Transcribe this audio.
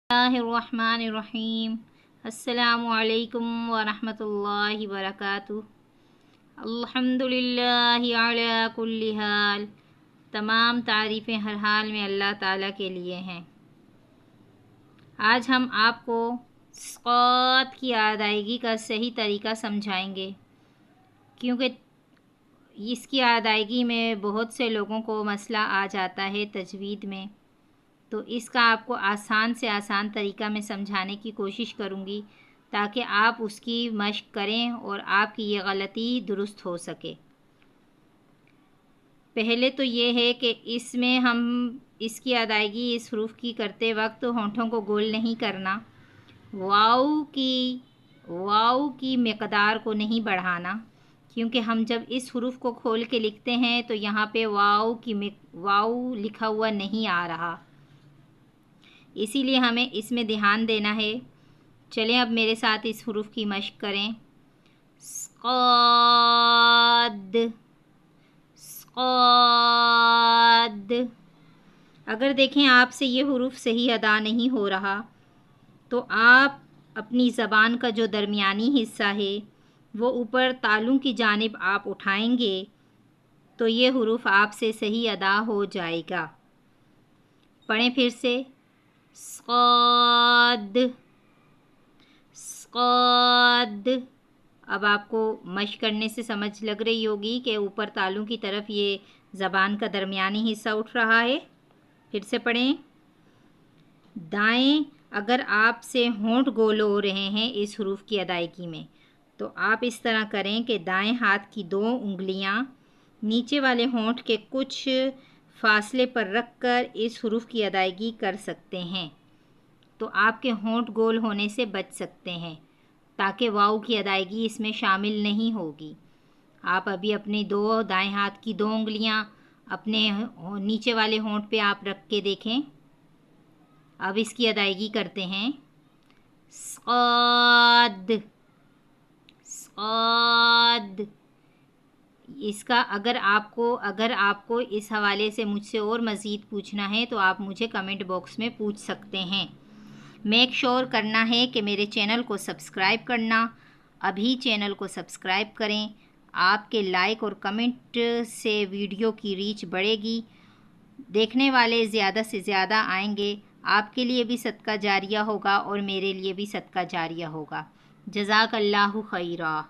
اللہ الرحمن الرحیم۔ السلام علیکم ورحمۃ اللہ وبرکاتہ۔ الحمدللہ علی کل حال، تمام تعریفیں ہر حال میں اللہ تعالیٰ کے لیے ہیں۔ آج ہم آپ کو صاد کی ادائیگی کا صحیح طریقہ سمجھائیں گے، کیونکہ اس کی ادائیگی میں بہت سے لوگوں کو مسئلہ آ جاتا ہے تجوید میں، تو اس کا آپ کو آسان سے آسان طریقہ میں سمجھانے کی کوشش کروں گی تاکہ آپ اس کی مشق کریں اور آپ کی یہ غلطی درست ہو سکے۔ پہلے تو یہ ہے کہ اس میں ہم اس کی ادائیگی اس حروف کی کرتے وقت ہونٹوں کو گول نہیں کرنا، واو کی مقدار کو نہیں بڑھانا، کیونکہ ہم جب اس حروف کو کھول کے لکھتے ہیں تو یہاں پہ واو لکھا ہوا نہیں آ رہا، اسی لیے ہمیں اس میں دھیان دینا ہے۔ چلیں اب میرے ساتھ اس حروف کی مشق کریں۔ صاد، صاد۔ اگر دیکھیں آپ سے یہ حروف صحیح ادا نہیں ہو رہا تو آپ اپنی زبان کا جو درمیانی حصہ ہے وہ اوپر تالوں کی جانب آپ اٹھائیں گے تو یہ حروف آپ سے صحیح ادا ہو جائے گا۔ پڑھیں پھر سے، صاد، صاد۔ اب آپ کو مشق کرنے سے سمجھ لگ رہی ہوگی کہ اوپر تالوں کی طرف یہ زبان کا درمیانی حصہ اٹھ رہا ہے۔ پھر سے پڑھیں۔ دائیں، اگر آپ سے ہونٹ گول ہو رہے ہیں اس حروف کی ادائیگی میں تو آپ اس طرح کریں کہ دائیں ہاتھ کی 2 انگلیاں نیچے والے ہونٹ کے کچھ فاصلے پر رکھ کر اس حروف کی ادائیگی کر سکتے ہیں، تو آپ کے ہونٹ گول ہونے سے بچ سکتے ہیں، تاکہ واو کی ادائیگی اس میں شامل نہیں ہوگی۔ آپ ابھی اپنی دائیں ہاتھ کی 2 انگلیاں اپنے نیچے والے ہونٹ پہ آپ رکھ کے دیکھیں۔ اب اس کی ادائیگی کرتے ہیں۔ صاد، صاد۔ اس کا اگر آپ کو اس حوالے سے مجھ سے اور مزید پوچھنا ہے تو آپ مجھے کمنٹ باکس میں پوچھ سکتے ہیں۔ میک شور کرنا ہے کہ میرے چینل کو سبسکرائب کرنا، ابھی چینل کو سبسکرائب کریں۔ آپ کے لائک اور کمنٹ سے ویڈیو کی ریچ بڑھے گی، دیکھنے والے زیادہ سے زیادہ آئیں گے، آپ کے لیے بھی صدقہ جاریہ ہوگا اور میرے لیے بھی صدقہ جاریہ ہوگا۔ جزاک اللہ خیرہ۔